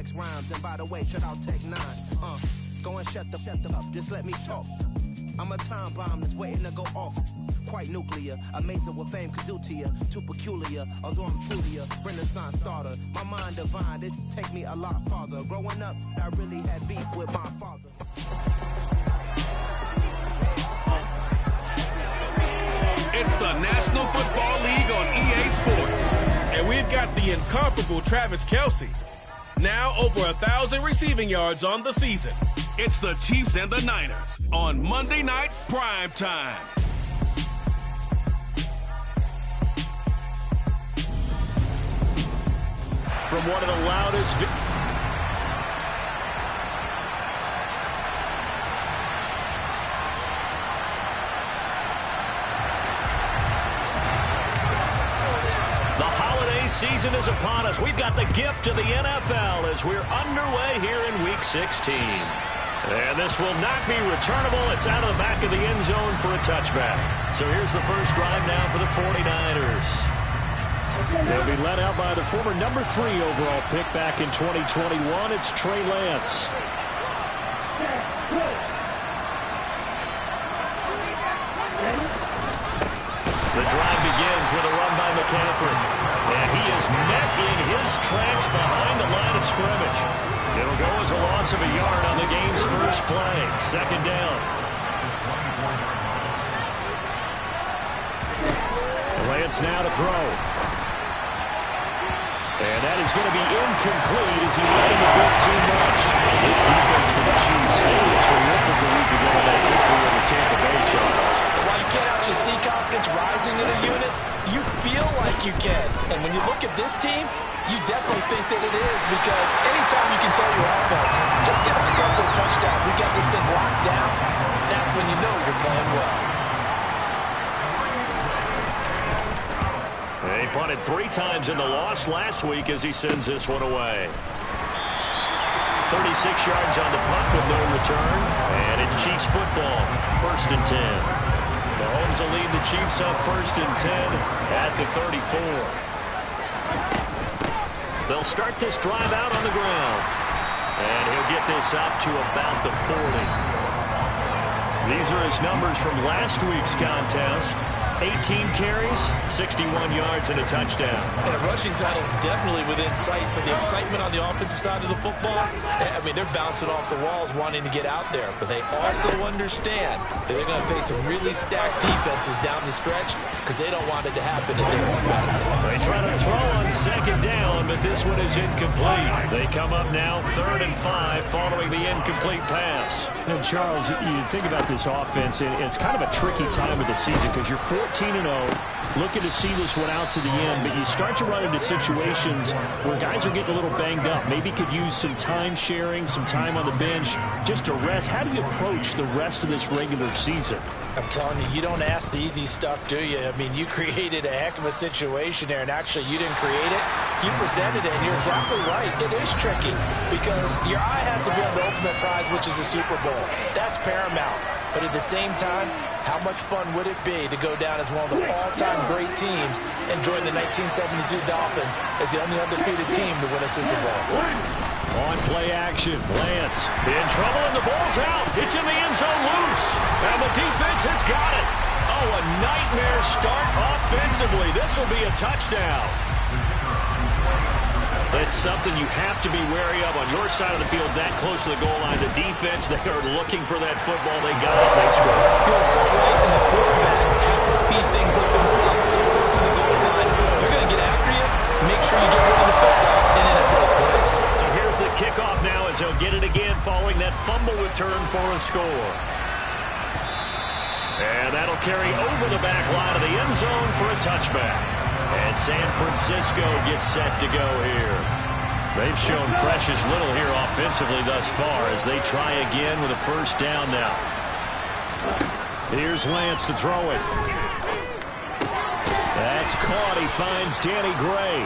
complex rhymes. And by the way, shout out Tech 9. Go and shut the up, just let me talk. I'm a time bomb that's waiting to go off. Quite nuclear, amazing what fame could do to you. Too peculiar, although I'm truly a renaissance starter. My mind divine, it take me a lot farther. Growing up, I really had beef with my father. It's the National Football League on EA Sports. And we've got the incomparable Travis Kelce. Now over 1,000 receiving yards on the season. It's the Chiefs and the Niners on Monday Night Prime Time. From one of the loudest... season is upon us. We've got the gift of the NFL as we're underway here in Week 16. And this will not be returnable. It's out of the back of the end zone for a touchback. So here's the first drive now for the 49ers. They'll be led out by the former number 3 overall pick back in 2021. It's Trey Lance. The drive begins with a run by McCaffrey. And he is met in his tracks behind the line of scrimmage. It'll go as a loss of a yard on the game's first play. Second down. Lance now to throw. And that is going to be incomplete as he ran a bit too much. This defense for the Chiefs, they were terrific a week ago in that victory over Tampa Bay, Charles. While you can't actually see confidence rising in a unit, you feel like you can. And when you look at this team, you definitely think that it is, because anytime you can tell your offense, just get us a couple of touchdowns, we got this thing locked down, that's when you know you're playing well. He punted 3 times in the loss last week as he sends this one away. 36 yards on the punt with no return. And it's Chiefs football. 1st and 10. Mahomes will lead the Chiefs up 1st and 10 at the 34. They'll start this drive out on the ground. And he'll get this up to about the 40. These are his numbers from last week's contest. 18 carries, 61 yards, and a touchdown. And a rushing title is definitely within sight, so the excitement on the offensive side of the football, I mean, they're bouncing off the walls wanting to get out there, but they also understand that they're going to face some really stacked defenses down the stretch because they don't want it to happen at their expense. They try to throw on 2nd down, but this one is incomplete. They come up now 3rd and 5 following the incomplete pass. And Charles, you think about this offense, and it's kind of a tricky time of the season because you're 14-0, looking to see this one out to the end, but you start to run into situations where guys are getting a little banged up. Maybe could use some time sharing, some time on the bench just to rest. How do you approach the rest of this regular season? I'm telling you, you don't ask the easy stuff, do you? I mean, you created a heck of a situation there, and actually you didn't create it. You presented it, and you're exactly right. It is tricky because your eye has to be on the ultimate prize, which is the Super Bowl. That's paramount. But at the same time, how much fun would it be to go down as one of the all-time great teams and join the 1972 Dolphins as the only undefeated team to win a Super Bowl? On play action, Lance. In trouble, and the ball's out. It's in the end zone loose. And the defense has got it. Oh, a nightmare start offensively. This will be a touchdown. It's something you have to be wary of on your side of the field, that close to the goal line. The defense, they are looking for that football. They got it. They scored. You're so right, and the quarterback has to speed things up himself so close to the goal line. If they're going to get after you, make sure you get rid of the football and in a safe place. So here's the kickoff now as they'll get it again following that fumble return for a score. And that'll carry over the back line of the end zone for a touchback. And San Francisco gets set to go here. They've shown precious little here offensively thus far as they try again with a first down now. Here's Lance to throw it. That's caught. He finds Danny Gray.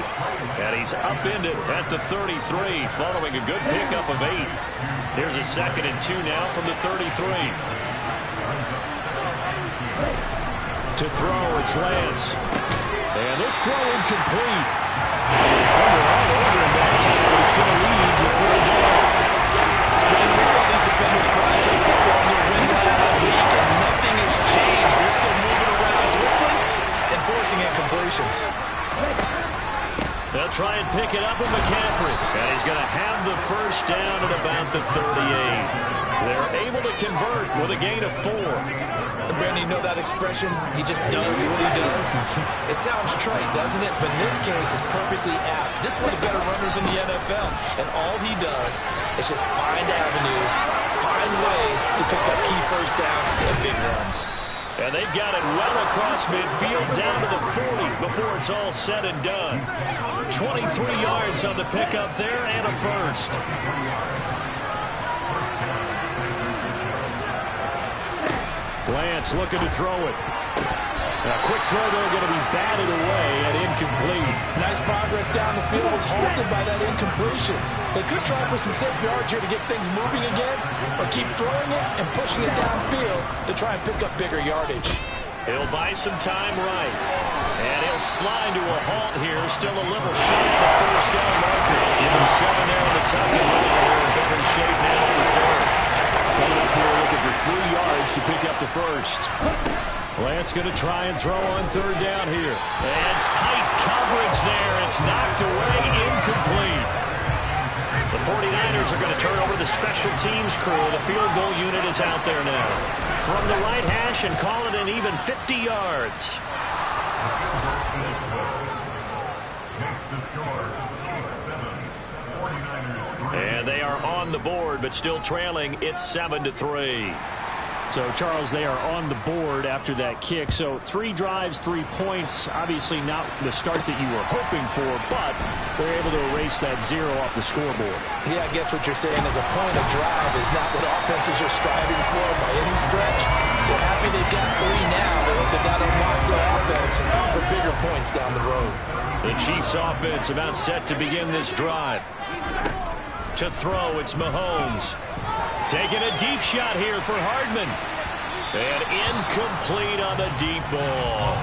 And he's upended at the 33 following a good pickup of 8. Here's a 2nd and 2 now from the 33. To throw, it's Lance. And this throw incomplete. Fumble all over him that time, but it's going to lead to 4 McCaffrey. And he's going to have the first down at about the 38. They're able to convert with a gain of 4. Brandon, you know that expression? He just does what he does. It sounds trite, doesn't it? But in this case, it's perfectly apt. This is one of the better runners in the NFL. And all he does is just find avenues, find ways to pick up key first downs and big runs. And they've got it well across midfield down to the 40 before it's all said and done. 23 yards on the pickup there and a first. Lance looking to throw it. A quick throw there, going to be batted away and incomplete. Nice progress down the field, was halted by that incompletion. They could try for some safe yards here to get things moving again, or keep throwing it and pushing it downfield to try and pick up bigger yardage. He'll buy some time right. And he'll slide to a halt here, still a little shy of the first down marker. Give him 7 there on the tuck and run. They're in better shape now for 3rd. Coming up here looking for 3 yards to pick up the first. Lance going to try and throw on 3rd down here. And tight coverage there. It's knocked away, incomplete. The 49ers are going to turn over the special teams crew. The field goal unit is out there now. From the right hash and call it an even 50 yards. And they are on the board, but still trailing. It's 7-3. So, Charles, they are on the board after that kick. So 3 drives, 3 points. Obviously not the start that you were hoping for, but they're able to erase that 0 off the scoreboard. Yeah, I guess what you're saying is a point of drive is not what offenses are striving for by any stretch. They're happy they've got 3 now. They hope that unlocks their offense for bigger points down the road. The Chiefs offense about set to begin this drive. To throw, it's Mahomes. Taking a deep shot here for Hardman. And incomplete on the deep ball.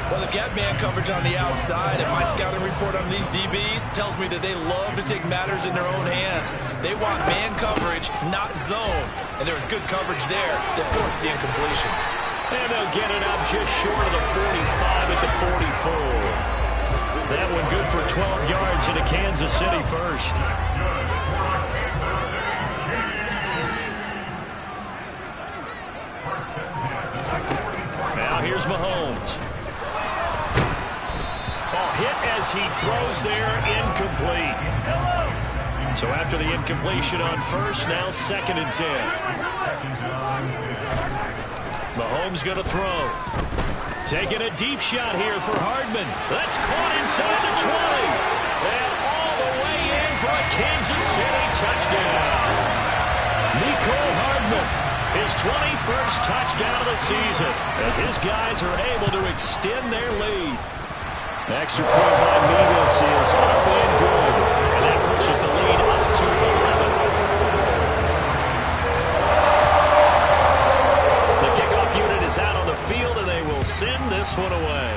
Well, they've got man coverage on the outside, and my scouting report on these DBs tells me that they love to take matters in their own hands. They want man coverage, not zone. And there was good coverage there that forced the incompletion. And they'll get it up just short of the 45 at the 44. That one good for 12 yards into Kansas City first. Now here's Mahomes. Ball hit as he throws there, incomplete. So after the incompletion on first, now 2nd and 10. Mahomes going to throw. Taking a deep shot here for Hardman. That's caught inside the 20. And all the way in for a Kansas City touchdown. Mecole Hardman, his 21st touchdown of the season, as his guys are able to extend their lead. Extra point by Mevis is up and good. And that pushes the lead up to 11. The kickoff unit is out on the field, and they will send this one away.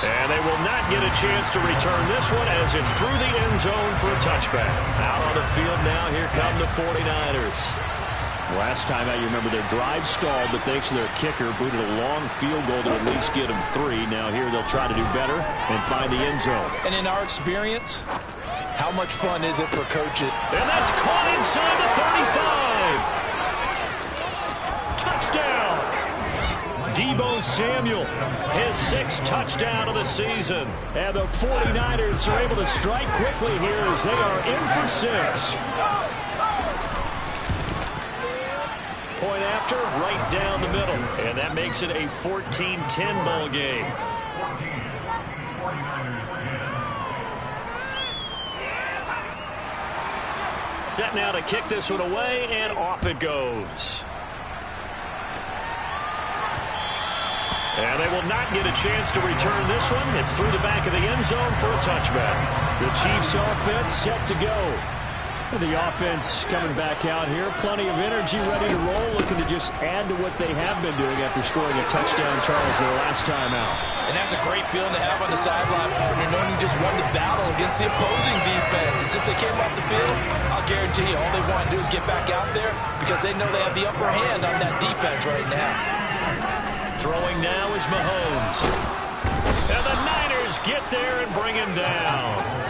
And they will not get a chance to return this one as it's through the end zone for a touchback. Out on the field now, here come the 49ers. Last time out, you remember their drive stalled, but thanks to their kicker, booted a long field goal to at least get them 3. Now here they'll try to do better and find the end zone. And in our experience, how much fun is it for coaches? And that's caught inside the 35. Touchdown! Deebo Samuel, his 6th touchdown of the season. And the 49ers are able to strike quickly here as they are in for 6. Point after, right down the middle. And that makes it a 14-10 ball game. Set now to kick this one away, and off it goes. And they will not get a chance to return this one. It's through the back of the end zone for a touchback. The Chiefs offense set to go. The offense coming back out here. Plenty of energy, ready to roll, looking to just add to what they have been doing after scoring a touchdown, Charles, their last time out. And that's a great feeling to have on the sideline, partner, knowing you just won the battle against the opposing defense. And since they came off the field, I'll guarantee you all they want to do is get back out there because they know they have the upper hand on that defense right now. Throwing now is Mahomes. And the Niners defenders get there and bring him down.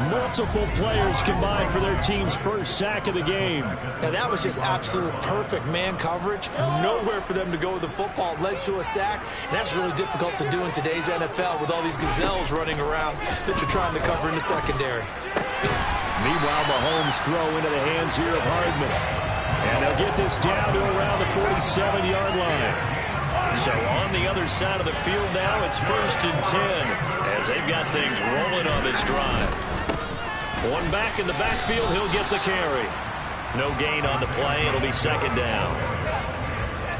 Multiple players combined for their team's first sack of the game. Now that was just absolute perfect man coverage. Nowhere for them to go with the football. Led to a sack. And that's really difficult to do in today's NFL with all these gazelles running around that you're trying to cover in the secondary. Meanwhile, Mahomes throw into the hands here of Hardman. And they'll get this down to around the 47-yard line. So on the other side of the field now, it's 1st and 10 as they've got things rolling on this drive. One back in the backfield, he'll get the carry. No gain on the play, it'll be 2nd down.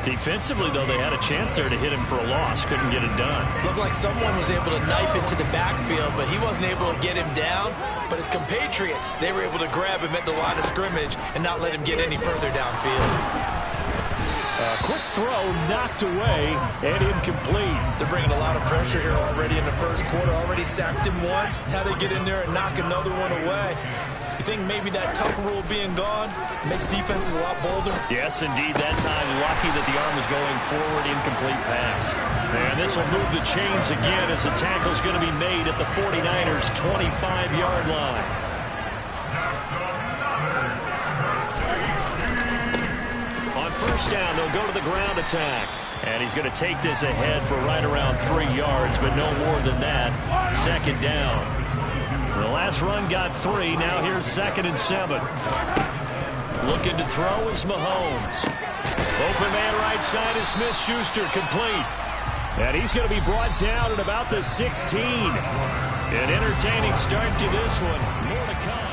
Defensively, though, they had a chance there to hit him for a loss. Couldn't get it done. Looked like someone was able to knife into the backfield, but he wasn't able to get him down. But his compatriots, they were able to grab him at the line of scrimmage and not let him get any further downfield. Quick throw knocked away and incomplete. They're bringing a lot of pressure here already in the first quarter. Already sacked him once. Now they get in there and knock another one away. You think maybe that tuck rule being gone makes defenses a lot bolder? Yes, indeed. That time, lucky that the arm was going forward, incomplete pass. And this will move the chains again as the tackle's going to be made at the 49ers' 25-yard line. On 1st down, they'll go to the ground attack. And he's going to take this ahead for right around 3 yards, but no more than that. 2nd down. The last run got 3. Now here's 2nd and 7. Looking to throw is Mahomes. Open man right side is Smith-Schuster, complete. And he's going to be brought down at about the 16. An entertaining start to this one. More to come.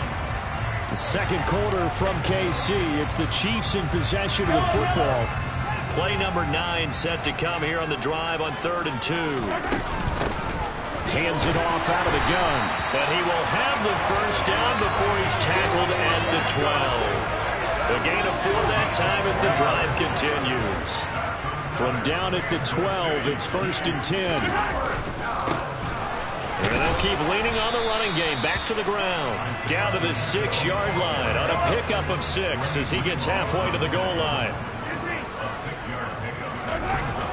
The 2nd quarter from KC. It's the Chiefs in possession of the football. Play number 9 set to come here on the drive on 3rd and 2. Hands it off out of the gun. But he will have the 1st down before he's tackled at the 12. A gain of 4 that time as the drive continues. From down at the 12, it's 1st and 10. And they'll keep leaning on the running game. Back to the ground. Down to the 6-yard line on a pickup of 6 as he gets halfway to the goal line.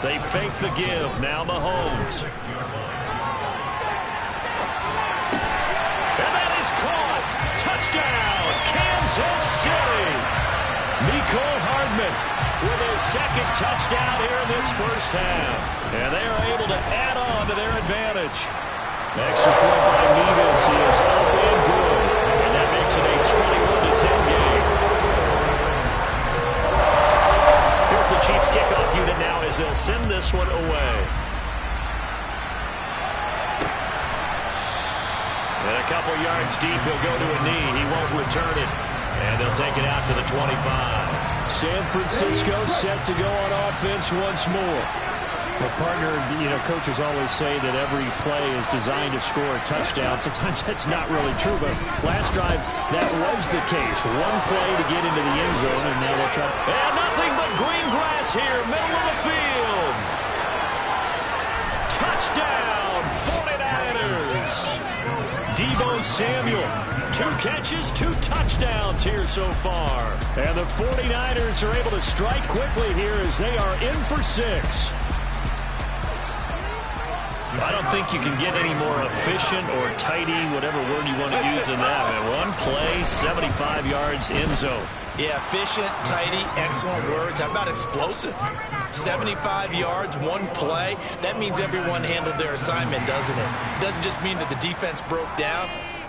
They fake the give. Now Mahomes. And that is caught. Touchdown, Kansas City. Mecole Hardman with his 2nd touchdown here in this first half. And they are able to add on to their advantage. Extra point by Nevis is up and good. And that makes it a 21-10 game. Here's the Chiefs kickoff unit now as they'll send this one away. And a couple yards deep, he'll go to a knee. He won't return it. And they'll take it out to the 25. San Francisco set to go on offense once more. Well, partner, coaches always say that every play is designed to score a touchdown. Sometimes that's not really true, but last drive, that was the case. One play to get into the end zone, and now they'll try. And nothing but green grass here, middle of the field. Touchdown, 49ers. Deebo Samuel, 2 catches, 2 touchdowns here so far. And the 49ers are able to strike quickly here as they are in for 6. I don't think you can get any more efficient or tidy, whatever word you want to use in that. One play, 75 yards, end zone. Yeah, efficient, tidy, excellent words. How about explosive? 75 yards, 1 play. That means everyone handled their assignment, doesn't it? It doesn't just mean that the defense broke down.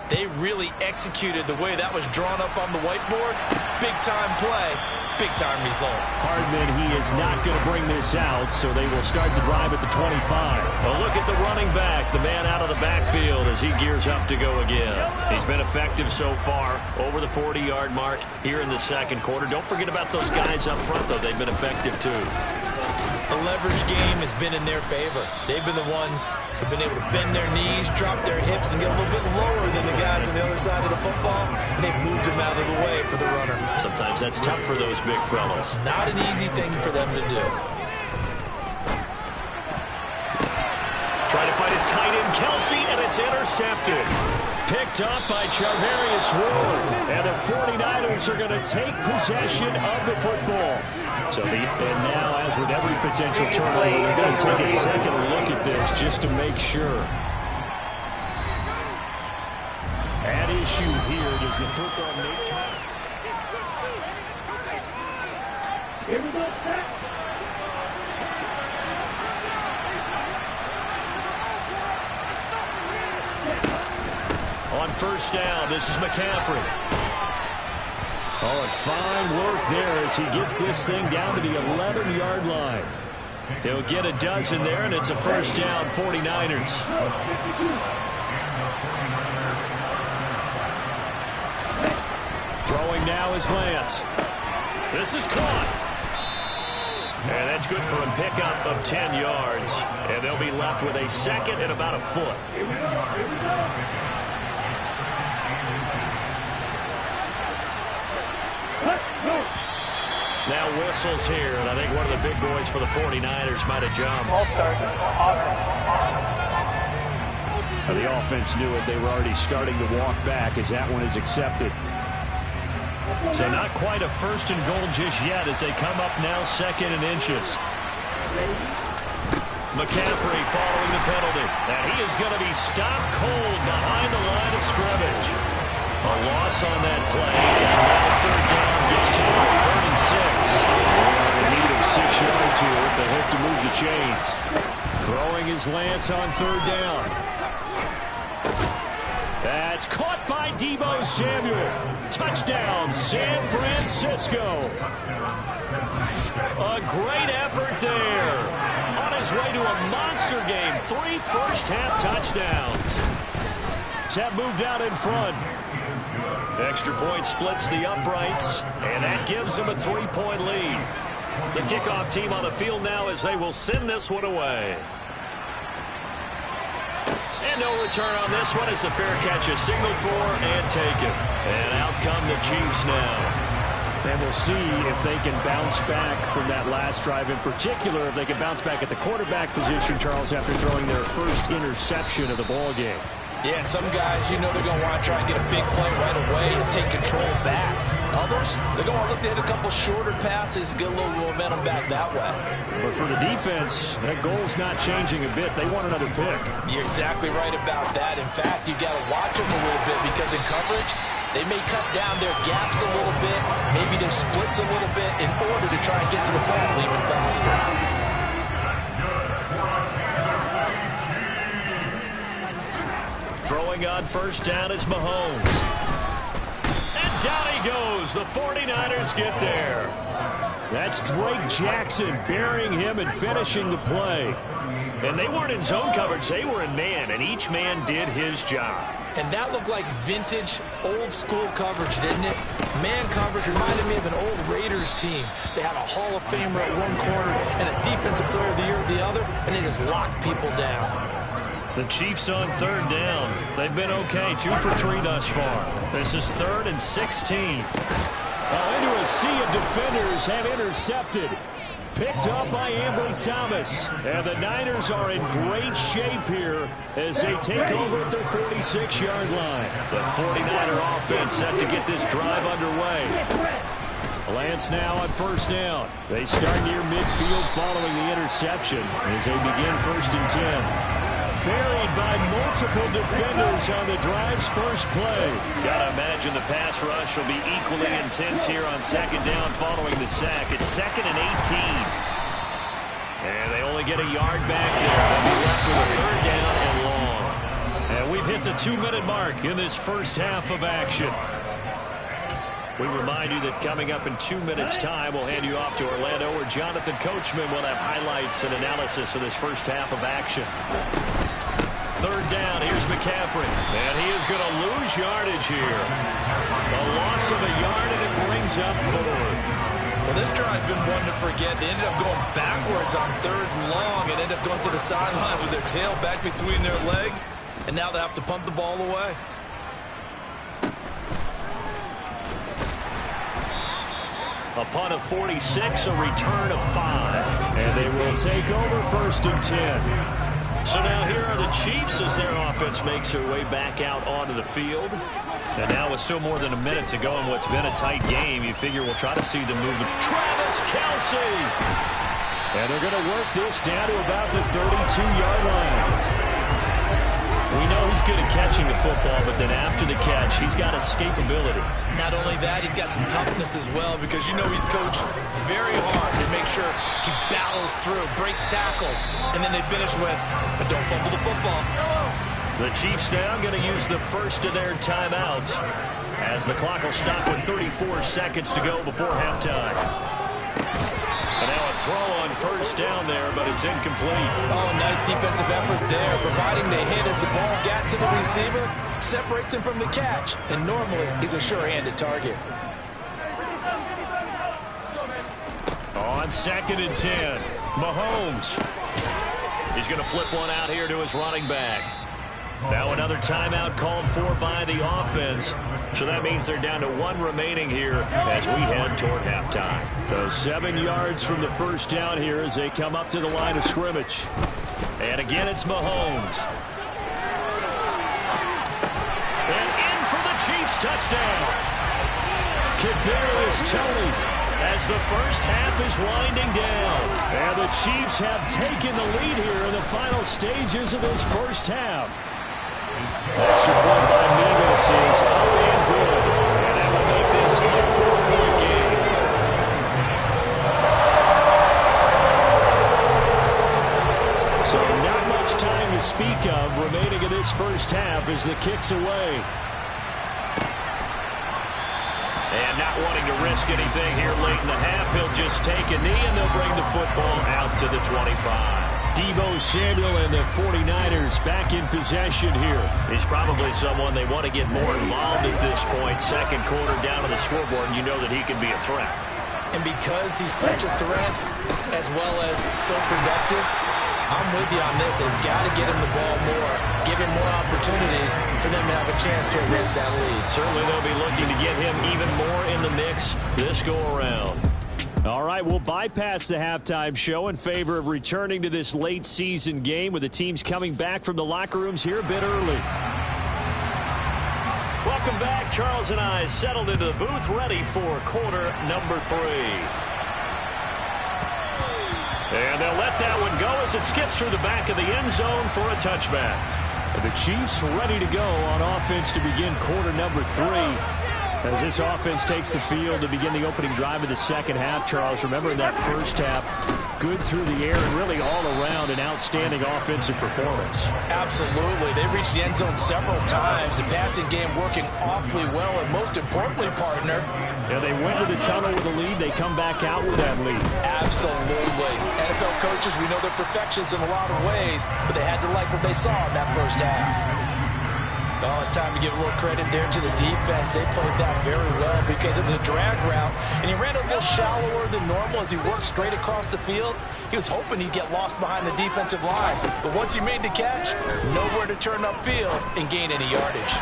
They really executed the way that was drawn up on the whiteboard. Big-time play, big-time result. Hardman, he is not going to bring this out, so they will start the drive at the 25. Well, look at the running back, the man out of the backfield as he gears up to go again. He's been effective so far, over the 40-yard mark here in the 2nd quarter. Don't forget about those guys up front, though. They've been effective, too. The leverage game has been in their favor. They've been the ones who've been able to bend their knees, drop their hips, and get a little bit lower than the guys on the other side of the football, and they've moved them out of the way for the runner. Sometimes that's tough for those big fellas. Not an easy thing for them to do. Trying to fight his tight end, Kelsey, and it's intercepted. Picked up by Charvarius Ward. And the 49ers are going to take possession of the football. And now, as with every potential turnover, they're going to take a second look at this just to make sure. issue here. Does the football make count? Here we go, set. On first down, this is McCaffrey. Oh, and fine work there as he gets this thing down to the 11-yard line. He'll get a dozen there, and it's a first down, 49ers. Throwing now is Lance. This is caught. And that's good for a pickup of 10 yards. And they'll be left with a second and about a foot. Now whistles here, and I think one of the big boys for the 49ers might have jumped. The offense knew it. They were already starting to walk back as that one is accepted. So not quite a first and goal just yet as they come up now second and inches. McCaffrey following the penalty. And he is going to be stopped cold behind the line of scrimmage. A loss on that play. And now third down gets tougher. 3rd and 6. They need of 6 yards here if they hope to move the chains. Throwing his Lance on third down. That's caught by Deebo Samuel. Touchdown, San Francisco. A great effort there. On his way to a monster game. 3 first-half touchdowns. Have moved out in front. Extra point splits the uprights, and that gives them a 3-point lead. The kickoff team on the field now as they will send this one away. And no return on this one as the fair catch is signaled for and taken. And out come the Chiefs now. And we'll see if they can bounce back from that last drive. In particular, if they can bounce back at the quarterback position, Charles, after throwing their first interception of the ball game. Yeah, and some guys, you know, they're going to want to try and get a big play right away and take control back. Others, they're going to look to hit a couple shorter passes, get a little momentum back that way. But for the defense, that goal's not changing a bit. They want another pick. You're exactly right about that. In fact, you got to watch them a little bit because in coverage, they may cut down their gaps a little bit, maybe their splits a little bit in order to try and get to the ball even faster. Throwing on first down is Mahomes. And down he goes. The 49ers get there. That's Drake Jackson burying him and finishing the play. And they weren't in zone coverage. They were in man, and each man did his job. And that looked like vintage, old-school coverage, didn't it? Man coverage reminded me of an old Raiders team. They had a Hall of Famer at one corner and a Defensive Player of the Year at the other, and they just locked people down. The Chiefs on third down. They've been okay, 2 for 3 thus far. This is 3rd and 16. Into a sea of defenders have intercepted. Picked up by Ambry Thomas. And the Niners are in great shape here as they take over at their 46-yard line. The 49er offense set to get this drive underway. Lance now on first down. They start near midfield following the interception as they begin 1st and 10. Buried by multiple defenders on the drive's first play. Gotta imagine the pass rush will be equally intense here on 2nd down following the sack. It's 2nd and 18. And they only get a yard back there. They'll be left with a 3rd down and long. And we've hit the 2-minute mark in this first half of action. We remind you that coming up in 2 minutes' time, we'll hand you off to Orlando, where Jonathan Coachman will have highlights and analysis of this first half of action. 3rd down, here's McCaffrey. And he is going to lose yardage here. A loss of a yard, and it brings up 4th. Well, this drive's been one to forget. They ended up going backwards on 3rd and long and ended up going to the sidelines with their tail back between their legs. And now they have to pump the ball away. A punt of 46, a return of 5. And they will take over 1st and 10. So now here are the Chiefs as their offense makes their way back out onto the field. And now with still more than a minute to go in what's been a tight game, you figure we'll try to see them move to Travis Kelce. And they're going to work this down to about the 32-yard line. We know he's good at catching the football, but then after the catch, He's got escapability. Not only that, he's got some toughness as well, because you know he's coached very hard to make sure he battles through, breaks tackles, and then they finish with, but don't fumble the football. The Chiefs now going to use the first of their timeouts as the clock will stop with 34 seconds to go before halftime. And now a throw on first down there, but it's incomplete. Oh, nice defensive effort there, providing the hit as the ball got to the receiver, separates him from the catch, and normally he's a sure-handed target. On 2nd and 10, Mahomes. He's going to flip one out here to his running back. Now another timeout called for by the offense. So that means they're down to 1 remaining here as we head toward halftime. So 7 yards from the first down here as they come up to the line of scrimmage. And again, it's Mahomes. And in for the Chiefs touchdown. Kadarius Toney as the first half is winding down. And the Chiefs have taken the lead here in the final stages of this first half. Extra point by Nevis is up and good. And that will make this a 4-point game. So not much time to speak of remaining in this first half as the kick's away. And not wanting to risk anything here late in the half, he'll just take a knee and they'll bring the football out to the 25. Deebo Samuel and the 49ers back in possession here. He's probably someone they want to get more involved at this point. Second quarter down on the scoreboard, and you know that he can be a threat. And because he's such a threat, as well as so productive, I'm with you on this. They've got to get him the ball more, give him more opportunities for them to have a chance to erase that lead. Certainly they'll be looking to get him even more in the mix this go-around. All right, we'll bypass the halftime show in favor of returning to this late season game with the teams coming back from the locker rooms here a bit early. Welcome back. Charles and I settled into the booth ready for quarter number 3. And they'll let that one go as it skips through the back of the end zone for a touchback. And the Chiefs ready to go on offense to begin quarter number 3. As this offense takes the field to begin the opening drive of the second half, Charles, remember in that first half, good through the air and really all around an outstanding offensive performance. Absolutely. They reached the end zone several times. The passing game working awfully well, and most importantly, partner. Yeah, they went to the tunnel with a lead. They come back out with that lead. Absolutely. NFL coaches, we know they're perfectionists in a lot of ways, but they had to like what they saw in that first half. Oh, it's time to give a little credit there to the defense. They played that very well because it was a drag route, and he ran a little shallower than normal as he worked straight across the field. He was hoping he'd get lost behind the defensive line, but once he made the catch, nowhere to turn upfield and gain any yardage.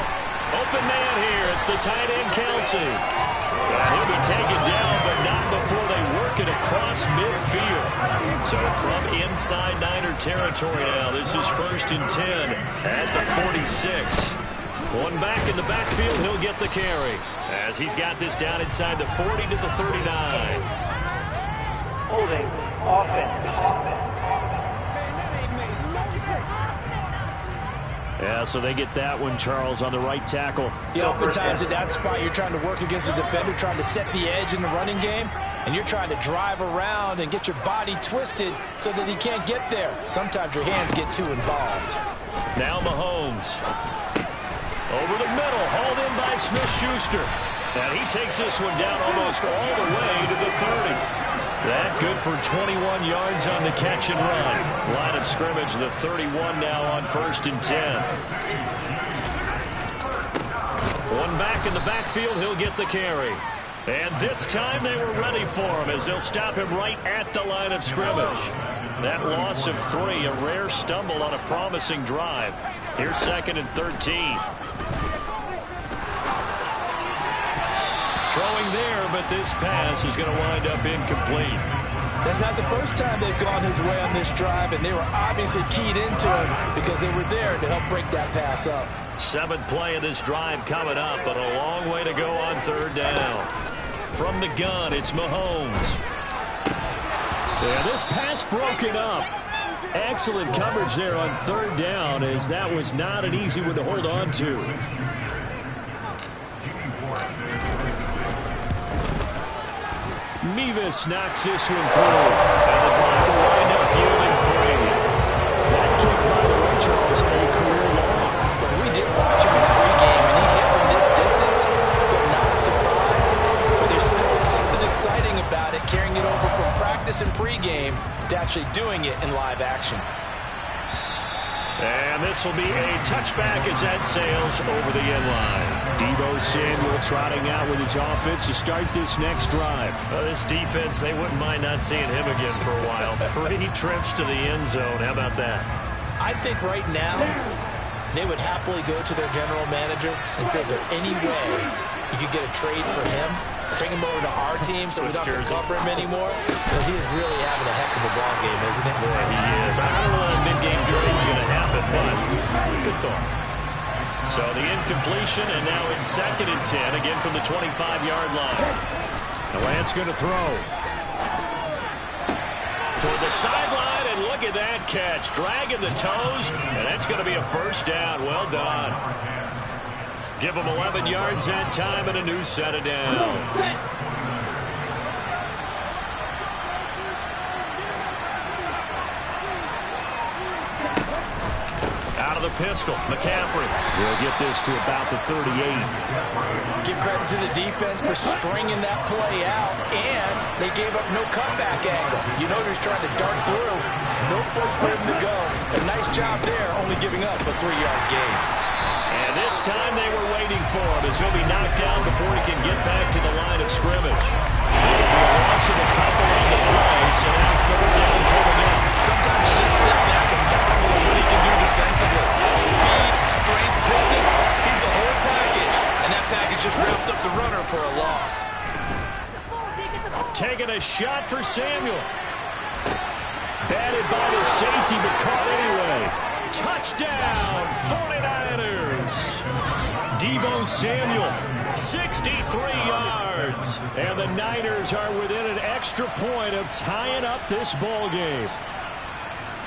Open man here. It's the tight end, Kelsey. He'll be taken down, but not before they work it across midfield. So from inside Niner territory now, this is 1st and 10 at the 46. One back in the backfield, he'll get the carry as he's got this down inside the 40 to the 39. Holding. Offense. Yeah, so they get that one, Charles, on the right tackle. Yeah, oftentimes at that spot, you're trying to work against a defender, trying to set the edge in the running game, and you're trying to drive around and get your body twisted so that he can't get there. Sometimes your hands get too involved. Now Mahomes. Over the middle, hauled in by Smith-Schuster. And he takes this one down almost all the way to the 30. That good for 21 yards on the catch and run. Line of scrimmage, the 31 now on 1st and 10. One back in the backfield, he'll get the carry. And this time they were ready for him as they'll stop him right at the line of scrimmage. That loss of 3, a rare stumble on a promising drive. Here's 2nd and 13. Throwing there, but this pass is going to wind up incomplete. That's not the first time they've gone his way on this drive, and they were obviously keyed into him because they were there to help break that pass up. 7th play of this drive coming up, but a long way to go on 3rd down. From the gun, it's Mahomes. Yeah, this pass broken up. Excellent coverage there on 3rd down, as that was not an easy one to hold on to. Mevis knocks this one through. And the drive will wind up yielding 3. That kick, by the way, Charles, a career long. Well, we did watch him in pregame, and he hit from this distance, so not a surprise. But there's still something exciting about it, carrying it over from practice and pregame to actually doing it in live action. And this will be a touchback as that sails over the end line. Deebo Samuel trotting out with his offense to start this next drive. This defense, they wouldn't mind not seeing him again for a while. 3 trips to the end zone. How about that? I think right now they would happily go to their general manager and say, is there any way you could get a trade for him? Bring him over to our team so we don't have to cover him anymore? Because he is really having a heck of a ball game, isn't it? Boy, he is. I don't know when a mid-game trade is going to happen, but good thought. So the incompletion, and now it's 2nd and 10, again from the 25-yard line. The Lance going to throw. Toward the sideline, and look at that catch. Dragging the toes, and that's going to be a first down. Well done. Give them 11 yards that time and a new set of downs. Out of the pistol, McCaffrey. We'll get this to about the 38. Give credit to the defense for stringing that play out, and they gave up no cutback angle. You know he was trying to dart through. No place for him to go. A nice job there, only giving up a 3-yard gain. And this time they were waiting for him as he'll be knocked down before he can get back to the line of scrimmage. It'll be a loss of a couple on the play, so now 3rd down coming up. Sometimes you just sit back and marvel at what he can do defensively. Speed, strength, quickness, he's the whole package. And that package just wrapped up the runner for a loss. Taking a shot for Samuel. Batted by the safety, but caught anyway. Touchdown, 49ers. Deebo Samuel, 63 yards. And the Niners are within an extra point of tying up this ball game.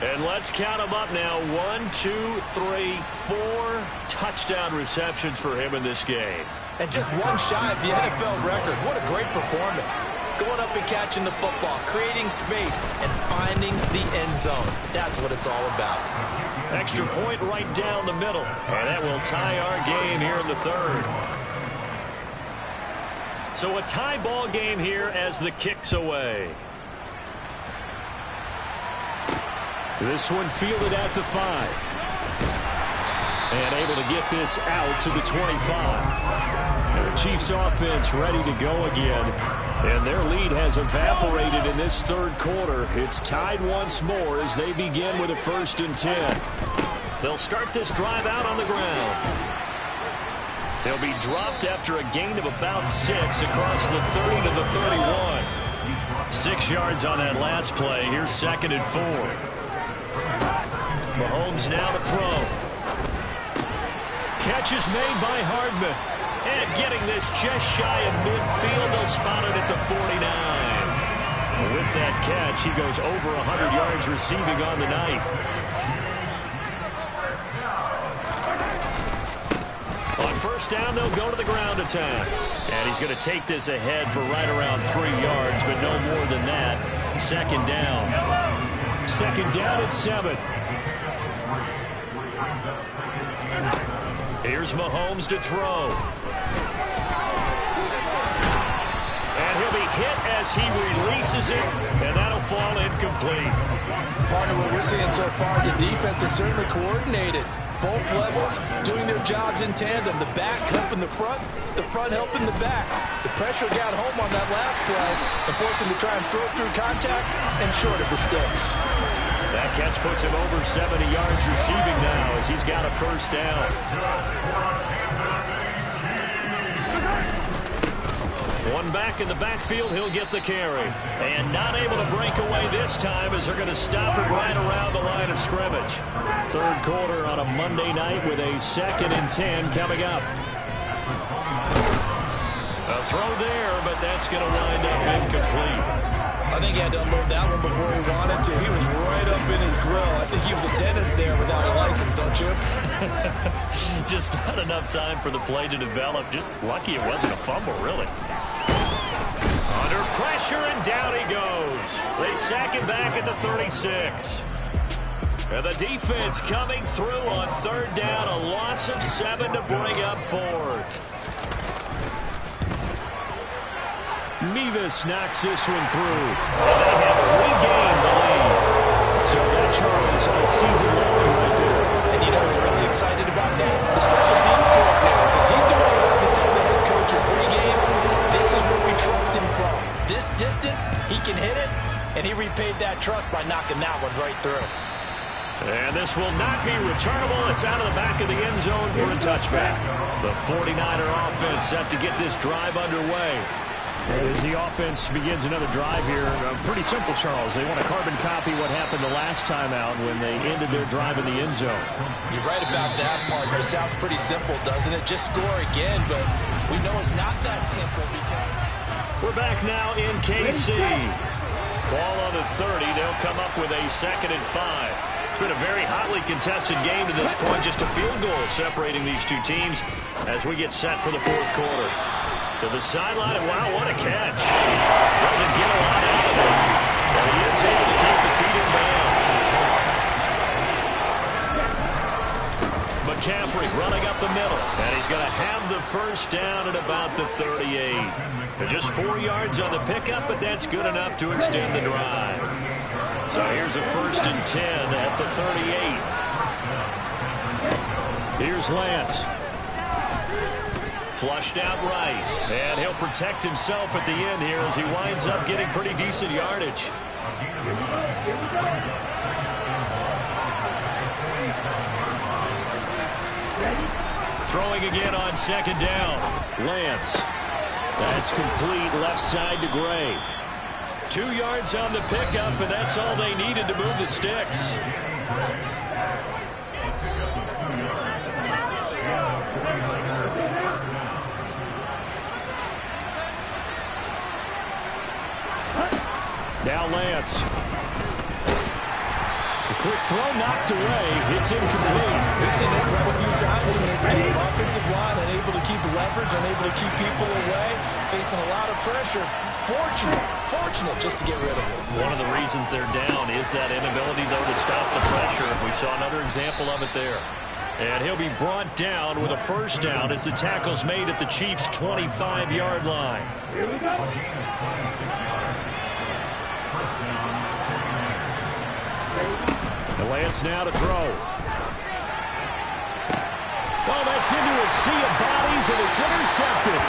And let's count them up now. 1, 2, 3, 4 touchdown receptions for him in this game. And just one shy of the NFL record. What a great performance. Going up and catching the football, creating space, and finding the end zone. That's what it's all about. Extra point right down the middle. And that will tie our game here in the 3rd. So a tie ball game here as the kick's away. This one fielded at the 5. And able to get this out to the 25. And the Chiefs offense ready to go again. And their lead has evaporated in this 3rd quarter. It's tied once more as they begin with a 1st and 10. They'll start this drive out on the ground. They'll be dropped after a gain of about 6 across the 30 to the 31. 6 yards on that last play. Here's 2nd and 4. Mahomes now to throw. Catch is made by Hardman. And getting this just shy of midfield, they'll spot it at the 49. With that catch, he goes over 100 yards receiving on the night. On 1st down, they'll go to the ground attack. And he's going to take this ahead for right around 3 yards, but no more than that. 2nd down. 2nd down at 7. Here's Mahomes to throw. And he'll be hit as he releases it, and that'll fall incomplete. Part of what we're seeing so far is the defense is certainly coordinated. Both levels doing their jobs in tandem. The back helping the front helping the back. The pressure got home on that last play and forced him to try and throw through contact and short of the sticks. That catch puts him over 70 yards receiving now as he's got a 1st down. One back in the backfield, he'll get the carry. And not able to break away this time as they're going to stop it right around the line of scrimmage. 3rd quarter on a Monday night with a 2nd and 10 coming up. A throw there, but that's going to wind up incomplete. I think he had to unload that one before he wanted to. He was right up in his grill. I think he was a dentist there without a license, don't you? Just not enough time for the play to develop. Just lucky it wasn't a fumble, really. On Under pressure, and down he goes. They sack him back at the 36. And the defense coming through on third down. A loss of 7 to bring up fourth. Nevis knocks this one through. And they have regained the lead. So that, Charles, a season long right there. And you know who's really excited about that? The special teams coordinator, because he's the one who has to tell the head coach of pregame, this is where we trust him from. This distance, he can hit it, and he repaid that trust by knocking that one right through. And this will not be returnable. It's out of the back of the end zone for a touchback. The 49er offense set to get this drive underway. As the offense begins another drive here, pretty simple, Charles. They want to carbon copy what happened the last time out when they ended their drive in the end zone. You're right about that, partner. Sounds pretty simple, doesn't it? Just score again, but we know it's not that simple because... We're back now in KC. Ball on the 30. They'll come up with a 2nd and 5. It's been a very hotly contested game to this point. Just a field goal separating these two teams as we get set for the fourth quarter. To the sideline, and wow, what a catch. Doesn't get a lot out of it. But he is able to keep the feet in bounds. McCaffrey running up the middle. And he's going to have the first down at about the 38. Just 4 yards on the pickup, but that's good enough to extend the drive. So here's a 1st and 10 at the 38. Here's Lance. Flushed out right. And he'll protect himself at the end here as he winds up getting pretty decent yardage. Throwing again on 2nd down. Lance. That's complete left side to Gray. 2 yards on the pickup, and that's all they needed to move the sticks. Now Lance. The quick throw knocked away. It's incomplete. We've seen this quite a few times in this game. Offensive line unable to keep leverage, unable to keep people away, facing a lot of pressure. Fortunate just to get rid of it. One of the reasons they're down is that inability, though, to stop the pressure. We saw another example of it there. And he'll be brought down with a first down as the tackle's made at the Chiefs' 25-yard line. Here we go. The Lance now to throw. Well, that's into a sea of bodies, and it's intercepted.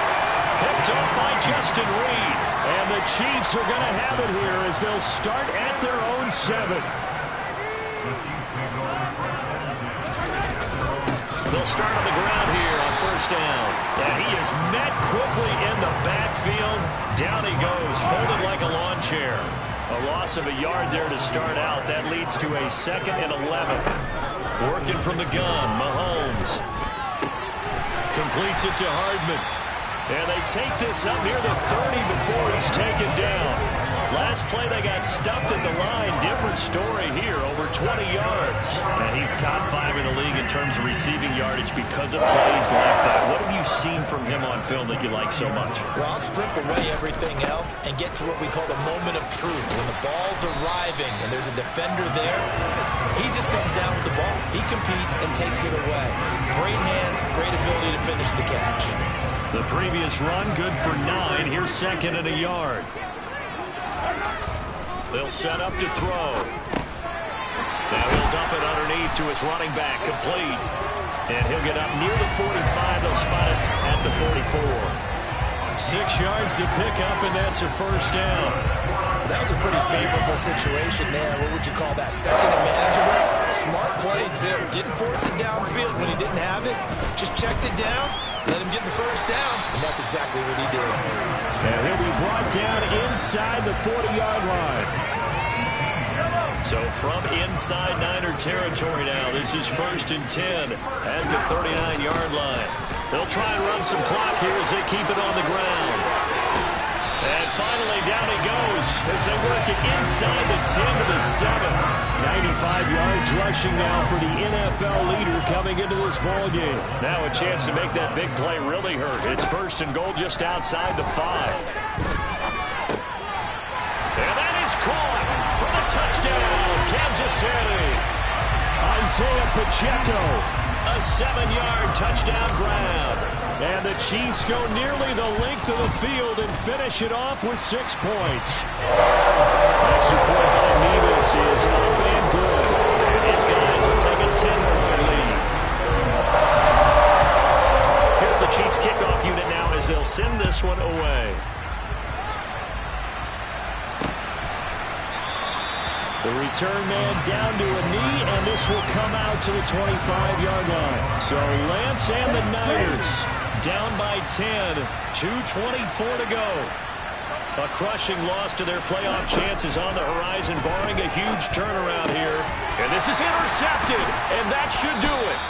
Picked up by Justin Reed. And the Chiefs are going to have it here as they'll start at their own 7. They'll start on the ground here on first down. And he is met quickly in the backfield. Down he goes, folded like a lawn chair. A loss of a yard there to start out. That leads to a 2nd and 11. Working from the gun, Mahomes. Completes it to Hardman. And they take this up near the 30 before he's taken down. Last play they got stuffed at the line. Different story here, over 20 yards. And he's top 5 in the league in terms of receiving yardage because of plays like that. What have you seen from him on film that you like so much? Well, I'll strip away everything else and get to what we call the moment of truth. When the ball's arriving and there's a defender there, he just comes down with the ball. He competes and takes it away. Great hands, great ability to finish the catch. The previous run, good for 9. Here's 2nd and a yard. They'll set up to throw. Now he'll dump it underneath to his running back, complete. And he'll get up near the 45. They'll spot it at the 44. 6 yards to pick up, and that's a first down. That was a pretty favorable situation there. What would you call that? 2nd and manageable? Smart play, too. Didn't force it downfield when he didn't have it. Just checked it down. Let him get the first down, and that's exactly what he did. And he'll be brought down inside the 40-yard line. So from inside Niner territory now, this is 1st and 10 at the 39-yard line. They'll try and run some clock here as they keep it on the ground. And finally, down he goes as they work it inside the 10 to the 7. 95 yards rushing now for the NFL leader coming into this ball game. Now a chance to make that big play really hurt. It's 1st and goal just outside the 5. caught for the touchdown, Kansas City. Isaiah Pacheco. A 7-yard touchdown grab. And the Chiefs go nearly the length of the field and finish it off with 6 points. Extra point by Nevis is up and good. And his guys will take a 10-point lead. Here's the Chiefs kickoff unit now as they'll send this one away. The return man down to a knee, and this will come out to the 25-yard line. So Lance and the Niners down by 10, 2:24 to go. A crushing loss to their playoff chances on the horizon, barring a huge turnaround here. And this is intercepted, and that should do it.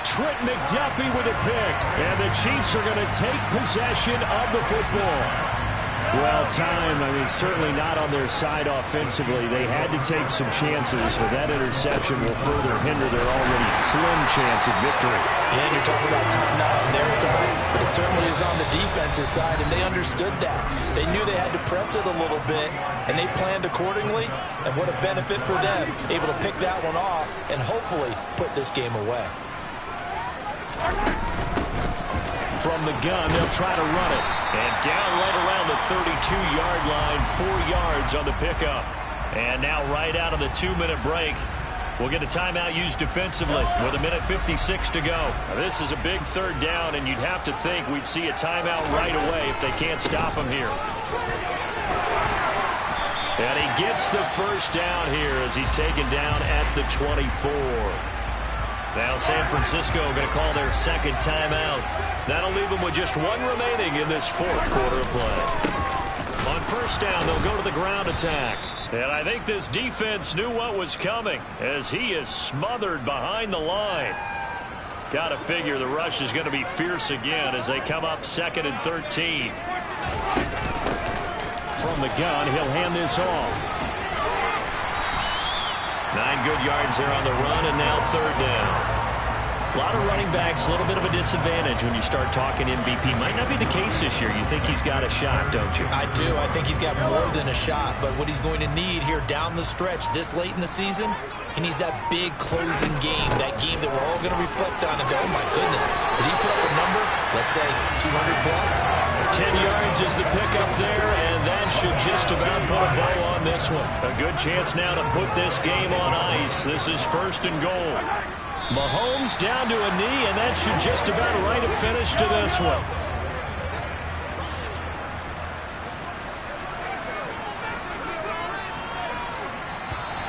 Trent McDuffie with a pick, and the Chiefs are going to take possession of the football. Well, certainly not on their side offensively. They had to take some chances, but that interception will further hinder their already slim chance of victory. Yeah, you're talking about time not on their side, but it certainly is on the defensive side, and they understood that. They knew they had to press it a little bit, and they planned accordingly, and what a benefit for them, able to pick that one off and hopefully put this game away. From the gun, they'll try to run it. And down right around the 32-yard line, 4 yards on the pickup. And now right out of the 2-minute break, we'll get a timeout used defensively with 1:56 to go. Now, this is a big third down, and you'd have to think we'd see a timeout right away if they can't stop him here. And he gets the first down here as he's taken down at the 24. Now San Francisco going to call their second timeout. That'll leave them with just one remaining in this fourth quarter of play. On first down, they'll go to the ground attack. And I think this defense knew what was coming as he is smothered behind the line. Got to figure the rush is going to be fierce again as they come up 2nd and 13. From the gun, he'll hand this off. 9 good yards there on the run, and now third down. A lot of running backs, a little bit of a disadvantage when you start talking MVP. Might not be the case this year. You think he's got a shot, don't you? I do. I think he's got more than a shot. But what he's going to need here down the stretch this late in the season, he needs that big closing game, that game that we're all going to reflect on and go, oh, my goodness, did he put up a number, let's say 200 plus? 10 yards is the pickup there, and that should just about put a bow on this one. A good chance now to put this game on ice. This is 1st and goal. Mahomes down to a knee, and that should just about write a finish to this one.